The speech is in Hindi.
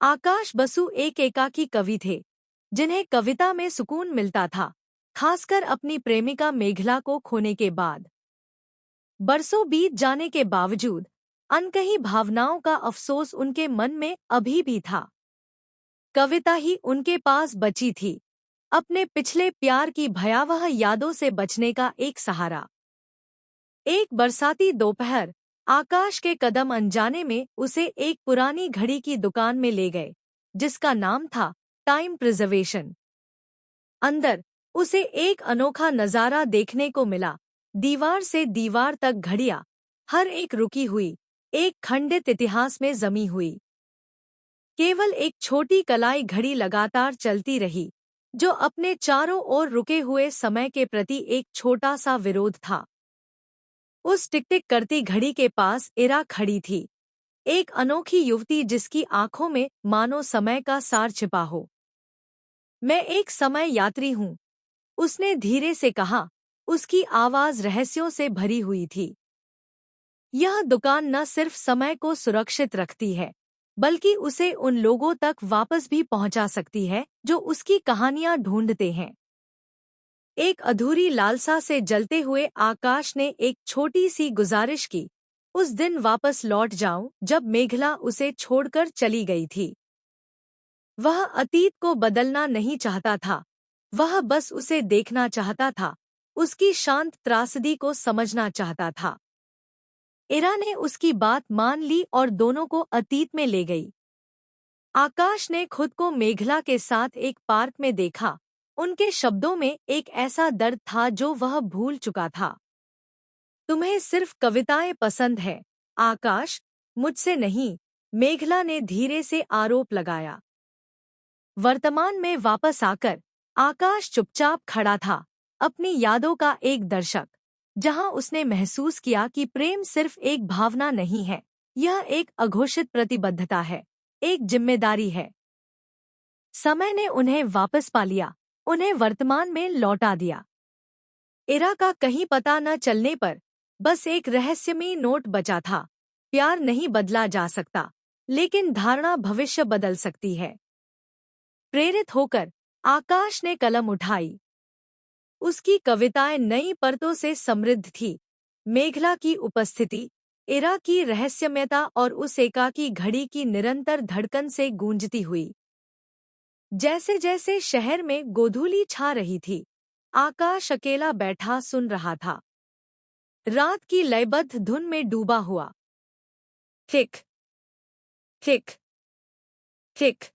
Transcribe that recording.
आकाश बसु एक एकाकी कवि थे, जिन्हें कविता में सुकून मिलता था, खासकर अपनी प्रेमिका मेघला को खोने के बाद। बरसों बीत जाने के बावजूद अनकही भावनाओं का अफसोस उनके मन में अभी भी था। कविता ही उनके पास बची थी, अपने पिछले प्यार की भयावह यादों से बचने का एक सहारा। एक बरसाती दोपहर आकाश के कदम अनजाने में उसे एक पुरानी घड़ी की दुकान में ले गए, जिसका नाम था टाइम प्रिजर्वेशन। अंदर उसे एक अनोखा नजारा देखने को मिला। दीवार से दीवार तक घड़ियां, हर एक रुकी हुई, एक खंडित इतिहास में जमी हुई। केवल एक छोटी कलाई घड़ी लगातार चलती रही, जो अपने चारों ओर रुके हुए समय के प्रति एक छोटा सा विरोध था। उस टिक-टिक करती घड़ी के पास इरा खड़ी थी, एक अनोखी युवती जिसकी आंखों में मानो समय का सार छिपा हो। मैं एक समय यात्री हूँ, उसने धीरे से कहा, उसकी आवाज रहस्यों से भरी हुई थी। यह दुकान न सिर्फ समय को सुरक्षित रखती है, बल्कि उसे उन लोगों तक वापस भी पहुंचा सकती है जो उसकी कहानियां ढूंढते हैं। एक अधूरी लालसा से जलते हुए आकाश ने एक छोटी सी गुजारिश की, उस दिन वापस लौट जाऊं जब मेघला उसे छोड़कर चली गई थी। वह अतीत को बदलना नहीं चाहता था, वह बस उसे देखना चाहता था, उसकी शांत त्रासदी को समझना चाहता था। इरा ने उसकी बात मान ली और दोनों को अतीत में ले गई। आकाश ने खुद को मेघला के साथ एक पार्क में देखा, उनके शब्दों में एक ऐसा दर्द था जो वह भूल चुका था। तुम्हें सिर्फ कविताएं पसंद है, आकाश, मुझसे नहीं, मेघला ने धीरे से आरोप लगाया। वर्तमान में वापस आकर आकाश चुपचाप खड़ा था, अपनी यादों का एक दर्शक, जहां उसने महसूस किया कि प्रेम सिर्फ एक भावना नहीं है, यह एक अघोषित प्रतिबद्धता है, एक जिम्मेदारी है। समय ने उन्हें वापस पा लिया, उन्हें वर्तमान में लौटा दिया। इरा का कहीं पता न चलने पर बस एक रहस्यमयी नोट बचा था, प्यार नहीं बदला जा सकता, लेकिन धारणा भविष्य बदल सकती है। प्रेरित होकर आकाश ने कलम उठाई। उसकी कविताएं नई परतों से समृद्ध थी, मेघला की उपस्थिति, इरा की रहस्यमयता और उस एकाकी घड़ी की निरंतर धड़कन से गूंजती हुई। जैसे जैसे शहर में गोधूली छा रही थी, आकाश अकेला बैठा सुन रहा था, रात की लयबद्ध धुन में डूबा हुआ। हिक हिक हिक